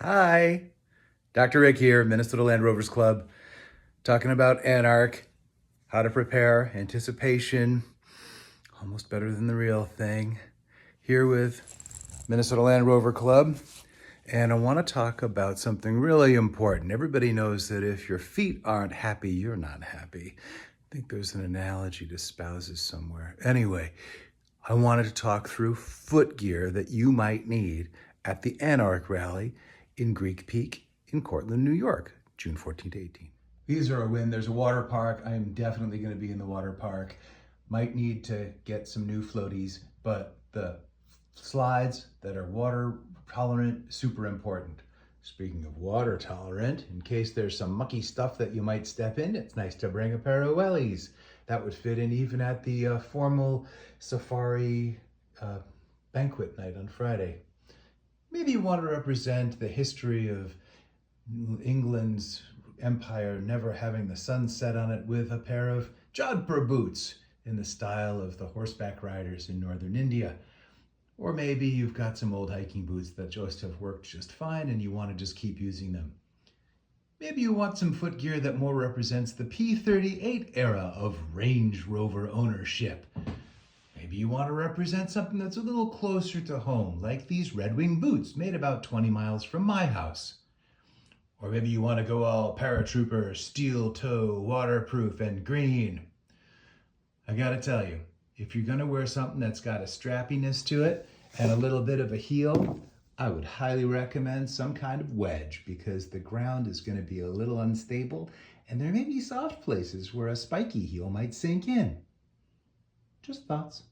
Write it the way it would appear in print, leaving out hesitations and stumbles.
Hi, Dr. Rick here, Minnesota Land Rovers Club, talking about ANARC, how to prepare, anticipation, almost better than the real thing, here with Minnesota Land Rover Club. And I want to talk about something really important. Everybody knows that if your feet aren't happy, you're not happy. I think there's an analogy to spouses somewhere. Anyway, I wanted to talk through foot gear that you might need at the ANARC rally in Greek Peak in Cortland, New York, June 14th to 18th. These are a win. There's a water park. I am definitely going to be in the water park. Might need to get some new floaties, but the slides that are water tolerant, super important. Speaking of water tolerant, in case there's some mucky stuff that you might step in, it's nice to bring a pair of wellies. That would fit in even at the formal safari banquet night on Friday. Maybe you want to represent the history of England's empire never having the sun set on it with a pair of jodhpur boots in the style of the horseback riders in northern India. Or maybe you've got some old hiking boots that just have worked just fine and you want to just keep using them. Maybe you want some foot gear that more represents the P-38 era of Range Rover ownership. Maybe you want to represent something that's a little closer to home, like these Red Wing boots made about 20 miles from my house. Or maybe you want to go all paratrooper, steel toe, waterproof, and green. I gotta tell you, if you're gonna wear something that's got a strappiness to it and a little bit of a heel, I would highly recommend some kind of wedge because the ground is gonna be a little unstable and there may be soft places where a spiky heel might sink in. Just thoughts.